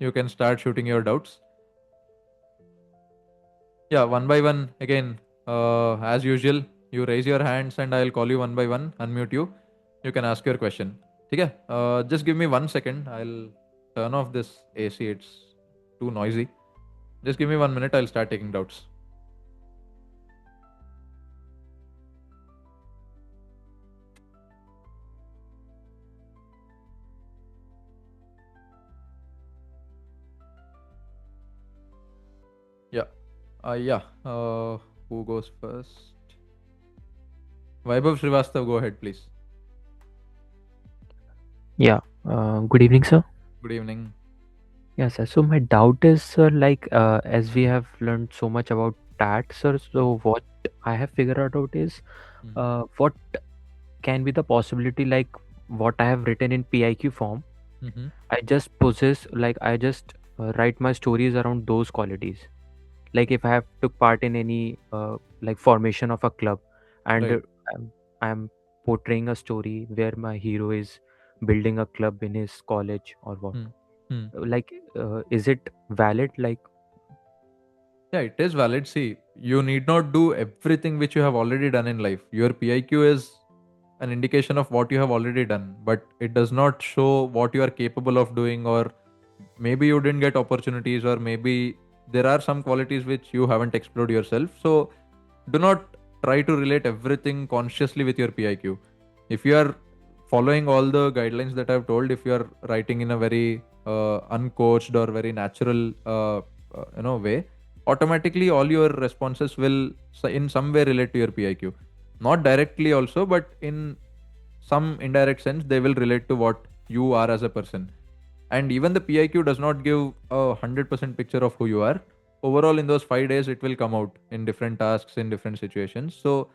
you can start shooting your doubts. Yeah, one by one again. As usual, you raise your hands and I'll call you one by one, unmute you. You can ask your question. Okay. Just give me 1 second. I'll turn off this AC. It's too noisy. Just give me 1 minute. I'll start taking doubts. Yeah. Yeah. Who goes first? Vaibhav Srivastav, go ahead, please. Yeah. Good evening, sir. Good evening. Yes, sir. So my doubt is, sir, like as we have learned so much about TAT, sir. So what I have figured out is, Hmm. what can be the possibility, like what I have written in PIQ form. Mm-hmm. I just possess, like I just write my stories around those qualities. Like if I have took part in any like formation of a club, and Right. I'm portraying a story where my hero is building a club in his college or what. Hmm. Hmm. Like, is it valid? Like, Yeah, it is valid. See, you need not do everything which you have already done in life. Your PIQ is an indication of what you have already done, but it does not show what you are capable of doing, or maybe you didn't get opportunities, or maybe there are some qualities which you haven't explored yourself. So, do not try to relate everything consciously with your PIQ. If you are following all the guidelines that I've told, if you are writing in a very uncoached or very natural way, automatically all your responses will in some way relate to your PIQ. Not directly also, but in some indirect sense they will relate to what you are as a person. And even the PIQ does not give 100% picture of who you are. Overall, in those 5 days it will come out in different tasks, in different situations. So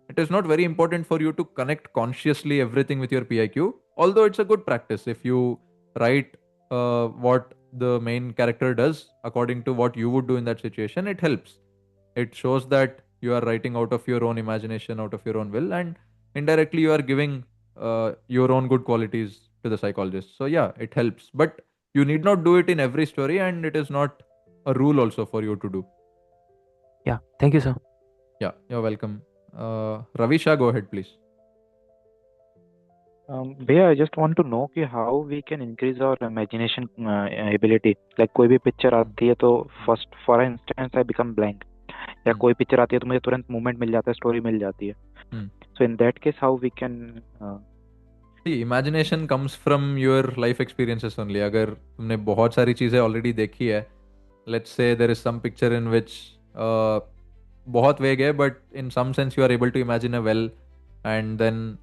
it is not very important for you to connect consciously everything with your PIQ, although it's a good practice. If you write what the main character does according to what you would do in that situation, it helps. It shows that you are writing out of your own imagination, out of your own will, and indirectly you are giving your own good qualities to the psychologist. So yeah, it helps, but you need not do it in every story, and it is not a rule also for you to do. yeah. Thank you, sir. Yeah, you're welcome. Ravi Shah, go ahead, please. भैया I just want to know कि how we can increase our imagination ability. Like कोई भी picture Hmm. आती है तो Hmm. First for instance I become blank, या Hmm. कोई picture आती है तो मुझे तुरंत मूवमेंट मिल जाता है, स्टोरी मिल जाती है. Hmm. So in that case how we can See, imagination comes from your life experiences only. अगर तुमने बहुत सारी चीज़ें already देखी है, let's say there is some picture in which बहुत वेग है, but in some sense you are able to imagine a well, and then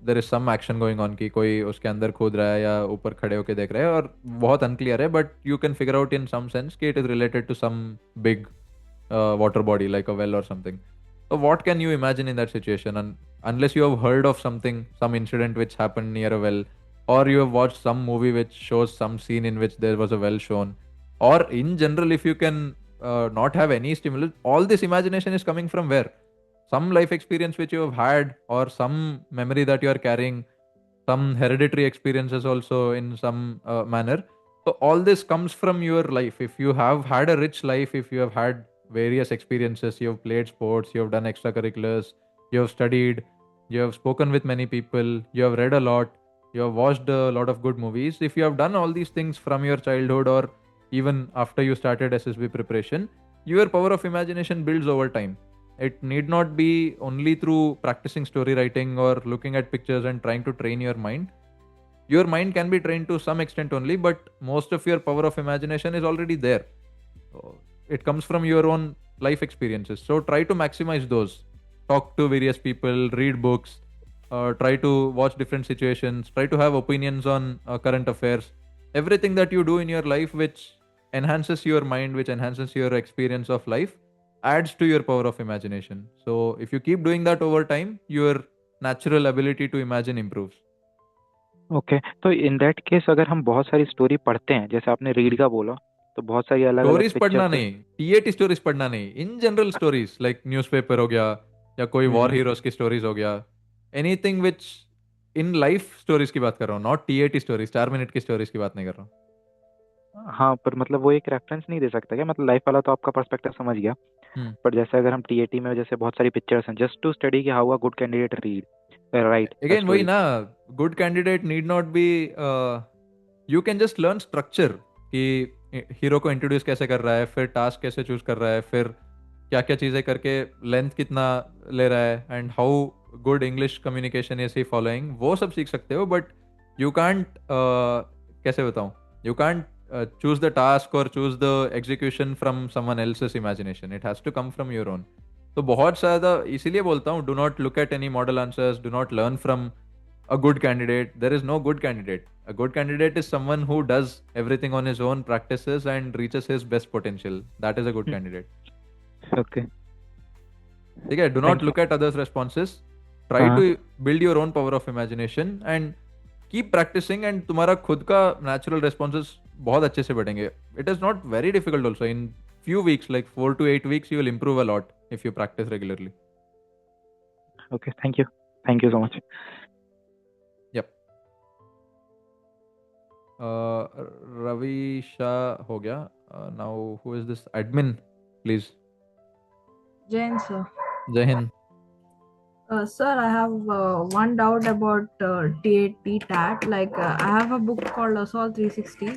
there is some action going on कि कोई उसके अंदर कूद रहा है या ऊपर खड़े होके देख रहा है, और बहुत unclear है, but you can figure out in some sense कि it is related to some big water body like a well or something. So what can you imagine in that situation? And unless you have heard of something, some incident which happened near a well, or you have watched some movie which shows some scene in which there was a well shown, or in general, if you can not have any stimulus, all this imagination is coming from where? Some life experience which you have had, or some memory that you are carrying, some hereditary experiences also in some manner. So all this comes from your life. If you have had a rich life, if you have had various experiences, you have played sports, you have done extracurriculars, you have studied, you have spoken with many people, you have read a lot, you have watched a lot of good movies. If you have done all these things from your childhood, or even after you started SSB preparation, your power of imagination builds over time. It need not be only through practicing story writing or looking at pictures and trying to train your mind. Your mind can be trained to some extent only, but most of your power of imagination is already there. So it comes from your own life experiences. So try to maximize those. Talk to various people, read books, try to watch different situations, try to have opinions on current affairs. Everything that you do in your life which enhances your mind, which enhances your experience of life, adds to your power of imagination. So if you keep doing that over time, your natural ability to imagine improves. Okay. तो in that case अगर हम बहुत सारी story पढ़ते हैं, जैसे आपने read का बोला, तो बहुत सारी अलग अलग स्टोरीज पिक्चर पढ़ना से. नहीं, टीएटी स्टोरीज पढ़ना नहीं, in general stories like newspaper हो गया, या कोई वॉर हम्म. हीरोज की स्टोरीज हो गया, anything which in life stories की बात कर रहा हूँ, नॉट टीएटी स्टोरीज, 4 मिनट की स्टोरीज की बात नहीं कर रहा हूँ. हाँ, पर मतलब वो एक रेफरेंस नहीं दे सकता क्या? मतलब लाइफ वाला तो आपका पर्सपेक्टिव समझ गया, हम्म पर जैसे अगर हम टीएटी में जैसे बहुत सारी पिक्चर्स हैं जस्ट टू स्टडी कि how a good candidate read write a again वही स्टोरी। ना, good candidate need not be, you can just learn structure कि हीरो को इंट्रोड्यूस कैसे कर रहा है, फिर टास्क कैसे चूज कर रहा है, फिर क्या क्या चीज़ें करके लेंथ कितना ले रहा है, and how good English communication is he following, वो सब सीख सकते हो। बट यू कांट, कैसे बताऊं, you can't choose the task और choose the execution from someone else's imagination, it has to come from your own. तो बहुत ज़्यादा इसीलिए बोलता हूँ, do not look at any model answers, do not learn from a good candidate. There is no good candidate. A good candidate is someone who does everything on his own, practices and reaches his best potential. That is a good candidate. Okay, ठीक है, do not thank you. look at others responses, try हाँ to build your own power of imagination and keep practicing, and तुम्हारा खुद का natural responses बहुत अच्छे से बढ़ेंगे. It is not very difficult also. In few weeks, like 4 to 8 weeks, you will improve a lot if you practice regularly. Okay, thank you so much. Yep. Ravi Shah हो गया. Now who is this admin, please? Jain, sir. Jai Hind. Sir, I have one doubt about TAT TAT. Like, I have a book called Assault 360,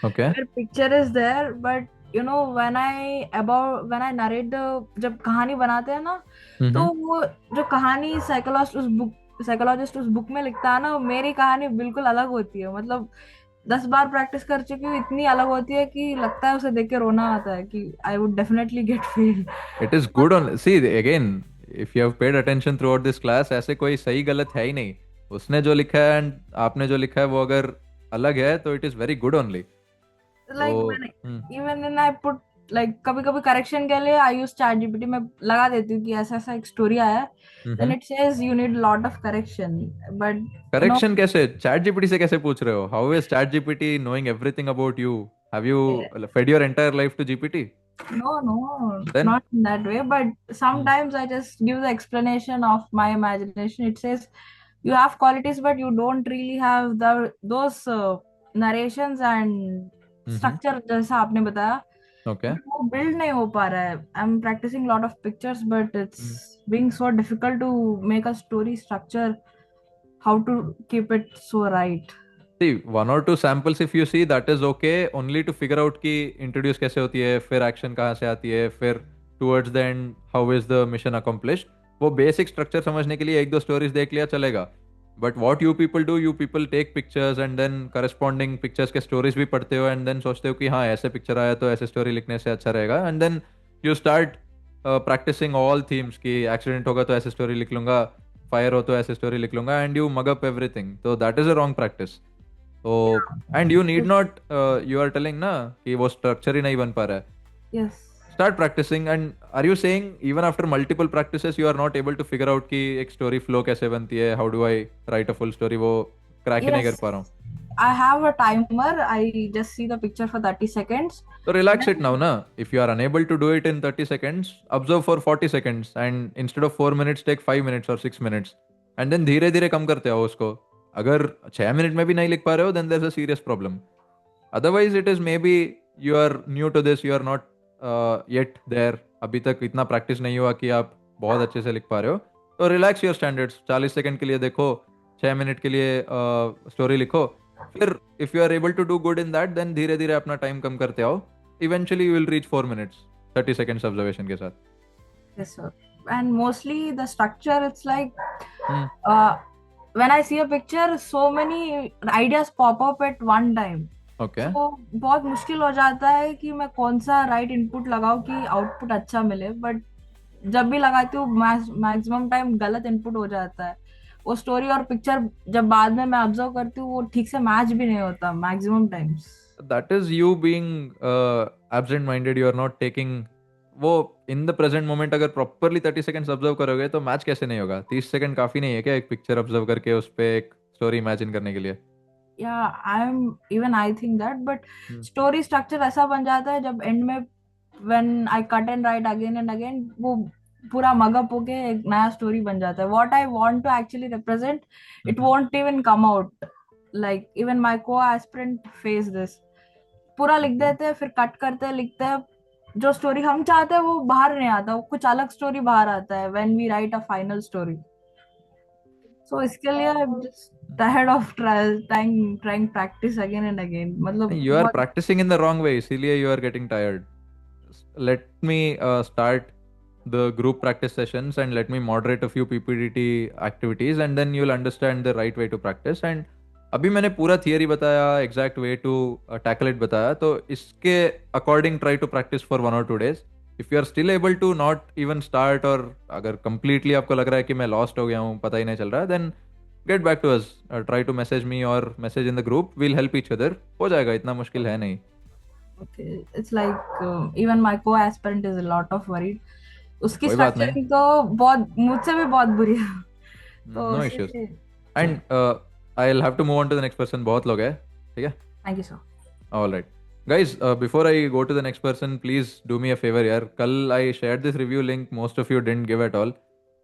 Okay. where picture is there, but you know, when I narrate the जब कहानी बनाते हैं ना, तो वो जो कहानी psychologist उस बुक में लिखता है ना, मेरी कहानी बिल्कुल अलग होती है। मतलब 10 बार प्रैक्टिस कर चुकी हूँ, इतनी अलग होती है कि लगता है उसे देख के रोना आता है कि I would definitely get fail. It is good on. See again, if you have paid attention throughout this class, ऐसे कोई सही गलत है ही नहीं. उसने जो लिखा है and आपने जो लिखा है वो अगर अलग है तो it is very good only. Like तो मैंने even in I put like कभी कभी करेक्शन के लिए आई यूज चैट जीपीटी में लगा देती हूँ कि ऐसा ऐसा एक स्टोरी आया है, then it says you need lot of correction, but you know correction कैसे चैट जीपीटी से कैसे पूछ रहे हो? How is ChatGPT knowing everything about you? Have you fed your entire life to GPT? no, then not in that way, but sometimes I just give the explanation of my imagination. It says you have qualities but you don't really have those narrations and structure जैसा आपने बताया, okay. but वो build नहीं हो पा रहा है. I'm practicing lot of pictures but it's being so difficult to make a story structure, how to keep it so right. See, 1 or 2 samples if you see, that is okay. Only to figure out कि introduce कैसे होती है, फिर action कहाँ से आती है, फिर towards the end how is the mission accomplished. वो basic structure समझने के लिए 1-2 stories देख लिया चलेगा. But what you people do, you people take pictures and then corresponding pictures के stories भी पढ़ते हो and then सोचते हो कि हाँ ऐसे picture आया तो ऐसे story लिखने से अच्छा रहेगा, and then you start practicing all themes कि accident होगा तो ऐसे story लिख लूंगा, fire हो तो ऐसे story लिख लूंगा, and you mug up everything. So that is a wrong practice. तो and you need not, you are telling ना कि वो स्ट्रक्चर ही नहीं बन पा रहा है. Yes. Start practicing. And are you saying even after multiple practices you are not able to figure out कि एक स्टोरी फ्लो कैसे बनती है, how do I write a full story, वो क्रैक ही नहीं कर पा रहा हूँ? I have a timer. I just see the picture for 30 seconds. तो रिलैक्स इट नाउ ना. If you are unable to do it in 30 seconds, observe for 40 seconds and instead of 4 minutes take 5 minutes और 6 minutes, and then धीरे धीरे कम करते हो उसको. अगर 6 minute में भी नहीं लिख पा रहे हो then there is a serious problem. Otherwise it is maybe you are new to this, you are not yet there, अभी तक इतना प्रैक्टिस नहीं हुआ कि आप बहुत अच्छे से लिख पा रहे हो. तो रिलैक्स योर स्टैंडर्ड्स. 40 सेकंड के लिए देखो, 6 मिनट के लिए स्टोरी लिखो, फिर if you are able to do good in that then धीरे धीरे अपना टाइम कम करते आओ. Eventually you will reach 4 minutes 30 seconds observation के साथ. Yes, sir. And mostly the structure, it's like uh, when I see a picture, so many ideas pop up at one time. Okay. तो बहुत मुश्किल हो जाता है कि मैं कौन सा राइट इनपुट लगाऊं कि आउटपुट अच्छा मिले, बट जब भी लगाती हूँ मैक्सिमम टाइम गलत इनपुट हो जाता है. वो स्टोरी और पिक्चर जब बाद में मैं ऑब्जर्व करती हूँ वो ठीक से मैच भी नहीं होता maximum times. That is you being absent minded. You are not taking वो इन द प्रेजेंट मोमेंट. अगर प्रॉपरली 30 seconds ऑब्जर्व करोगे तो मैच कैसे नहीं होगा? 30 सेकंड काफी नहीं है क्या एक पिक्चर ऑब्जर्व करके उस पे एक स्टोरी इमेजिन करने के लिए? I think that, but story structure ऐसा बन जाता है जब एंड में when I cut and right again and again, वो पूरा मगअप होके एक नया स्टोरी बन जाता है. What I want to actually represent, it won't even come out. Like even my co aspirant face this. पूरा लिख देते हैं, फिर कट करते हैं, लिखते हैं, जो स्टोरी हम चाहते हैं वो बाहर नहीं आता, वो कुछ अलग स्टोरी बाहर आता है when we write a final story. So इसके लिए I am just tired of trying practice again and again, मतलब You are बहुत। practicing in the wrong way, इसीलिए you are getting tired. Let me start the group practice sessions and let me moderate a few PPDT activities and then you'll understand the right way to practice. And अभी मैंने पूरा theory बताया, exact way to tackle it बताया, तो इसके according try to practice for 1 or 2 days. If you are still able to not even start, और अगर completely आपको लग रहा है कि मैं लॉस्ट हो गया हूँ, पता ही नहीं चल रहा है, then get back to us, try to message me और message in the group, will help each other. हो जाएगा, इतना मुश्किल है नहीं. Okay, it's like even my co-aspirant is a lot of worried. उसकी कोई बात नहीं, स्ट्रक्चरिंग तो बहुत मुझसे भी बहुत बुरी है, तो नो उसी इश्यूज. से। And I will have to move on to the next person. बहुत लोग हैं, ठीक है. Thank you sir. All right. Guys, before I go to the next person, please do me a favor here. Kal I shared this review link. Most of you didn't give at all.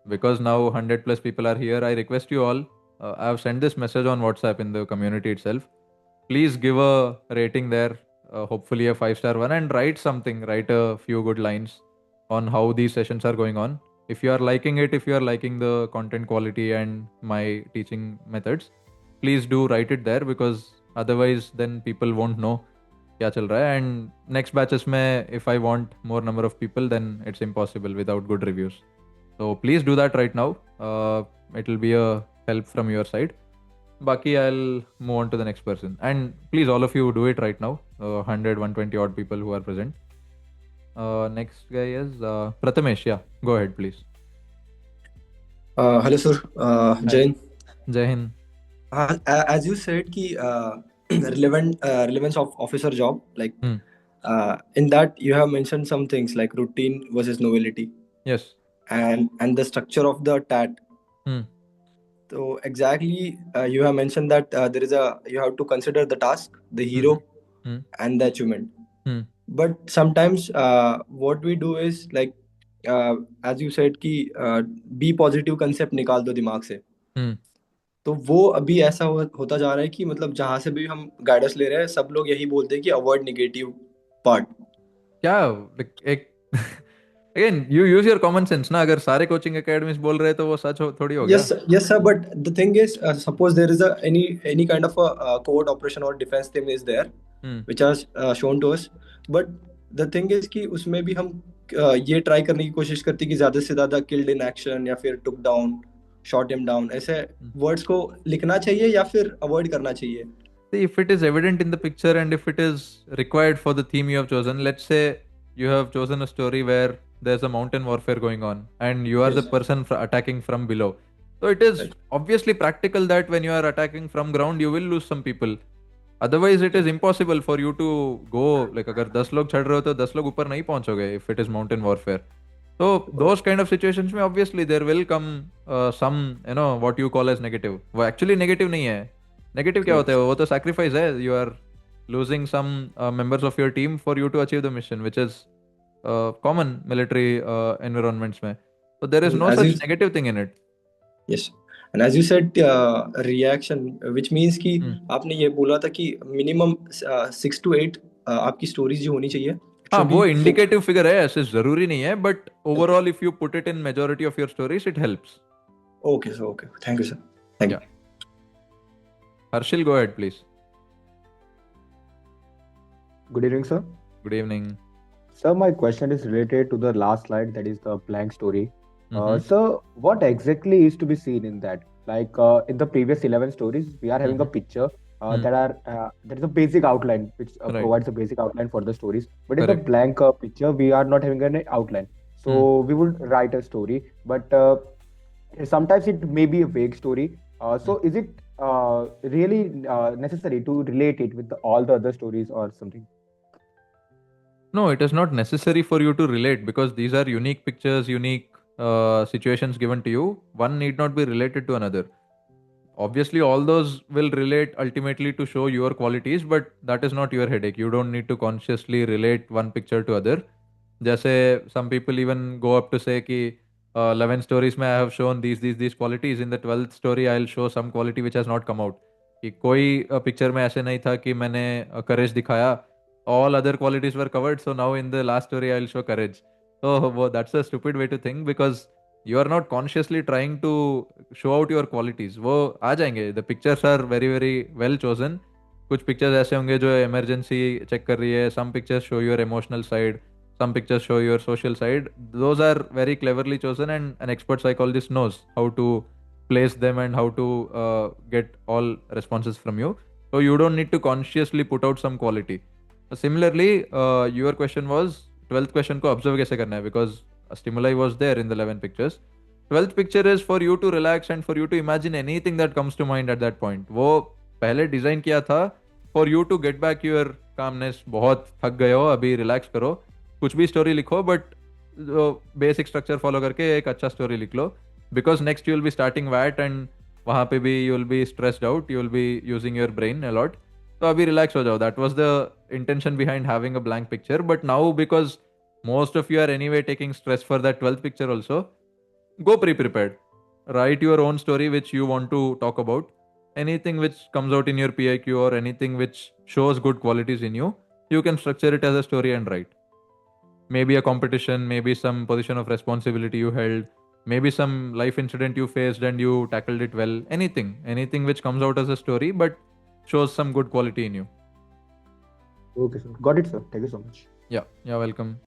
Because now 100 plus people are here, I request you all. I have sent this message on WhatsApp in the community itself. Please give a rating there, hopefully a 5-star one, and write something. Write a few good lines on how these sessions are going on. If you are liking it, if you are liking the content quality and my teaching methods, please do write it there, because otherwise then people won't know क्या चल रहा है. And next batches में if I want more number of people, then it's impossible without good reviews. So please do that right now. It will be a help from your side. Baki, I'll move on to the next person. And please, all of you, do it right now. 100, 120 odd people who are present. Next guy is Prathamesh. Yeah, go ahead, please. Hello, sir. Jain. Jai Hind. As you said, ki relevance of officer job, like in that you have mentioned some things like routine versus novelty. Yes. And the structure of the TAT. So exactly, you have mentioned that you have to consider the task, the hero, and the achievement. But sometimes what we do is like, as you said कि be positive concept निकाल दो दिमाग से. तो वो अभी ऐसा होता जा रहा है कि मतलब जहाँ से भी हम गाइडेंस ले रहे हैं, सब लोग यही बोलते हैं कि अवॉइड नेगेटिव पार्ट. क्या एक Again, you use your common sense ना. अगर सारे coaching academies बोल रहे हैं तो वो सच थोड़ी हो गया. Yes sir, but the thing is, suppose there is any kind of a covert operation or defense team is there, which has shown to us, but the thing is कि उसमें भी हम ये ट्राई करने की कोशिश करते हैं कि ज्यादा से ज्यादा killed in action या फिर took down, shot him down, ऐसे words को लिखना चाहिए या फिर avoid करना चाहिए. See, if it is evident in the picture and if it is required for the theme you have chosen, let's say you have chosen a story where there's a mountain warfare going on and you are the person attacking from below. So it is obviously practical that when you are attacking from ground, you will lose some people. Otherwise, it is impossible for you to go, like अगर 10 लोग चढ़ रहे हो तो 10 लोग ऊपर नहीं पहुंचोगे if it is mountain warfare. So those kind of situations में obviously there will come some, what you call as negative. वो actually negative नहीं है. Negative क्या होता है? वो तो sacrifice है. You are losing some members of your team for you to achieve the mission, which is common military environments में. So there is no such negative thing in it. Yes. And as you said, reaction, which means कि आपने ये बोला था कि minimum 6 to 8 आपकी stories जो होनी चाहिए. हाँ, वो indicative figure है, ऐसे जरूरी नहीं है, but overall if you put it in majority of your stories, it helps. Okay, so okay. Thank you, sir. Thank you. Harshil, go ahead, please. Good evening, sir. Good evening. Sir, my question is related to the last slide, that is the blank story. So, what exactly is to be seen in that? Like in the previous 11 stories, we are having a picture that is a basic outline, which provides a basic outline for the stories. But in the blank picture, we are not having an outline. So we would write a story, but sometimes it may be a vague story. So is it really necessary to relate it with all the other stories or something? No, it is not necessary for you to relate because these are unique pictures, unique situations given to you. One need not be related to another. Obviously, all those will relate ultimately to show your qualities, but that is not your headache. You don't need to consciously relate one picture to other. जैसे some people even go up to say कि 11 stories में I have shown these qualities. In the 12th story, I'll show some quality which has not come out. कि कोई picture में ऐसे नहीं था कि मैंने courage दिखाया all other qualities were covered, so now in the last story I'll show courage. So that's a stupid way to think, because you are not consciously trying to show out your qualities. वो आ जाएंगे. The pictures are very very well chosen. कुछ pictures ऐसे होंगे जो emergency check कर रही है. Some pictures show your emotional side. Some pictures show your social side. Those are very cleverly chosen, and an expert psychologist knows how to place them and how to get all responses from you. So you don't need to consciously put out some quality. Similarly, your question was 12th question को observe कैसे करना है, because a stimuli was there in the 11 pictures. 12th picture is for you to relax and for you to imagine anything that comes to mind at that point. वो पहले design किया था for you to get back your calmness. बहुत थक गए हो, अभी relax करो, कुछ भी स्टोरी लिखो, बट बेसिक स्ट्रक्चर फॉलो करके एक अच्छा स्टोरी लिख लो, because next you will be starting वैट एंड वहाँ पे भी you will be stressed out, you will be using your brain a lot. तो अभी रिलैक्स हो जाओ. That was the intention behind having a blank picture. But now because most of you are anyway taking stress for that 12th picture also, go pre-prepared. Write your own story which you want to talk about. Anything which comes out in your PIQ or anything which shows good qualities in you, you can structure it as a story and write. Maybe a competition, maybe some position of responsibility you held, maybe some life incident you faced and you tackled it well. Anything which comes out as a story but shows some good quality in you. Okay, sir. Got it, sir. Thank you so much. Yeah, welcome.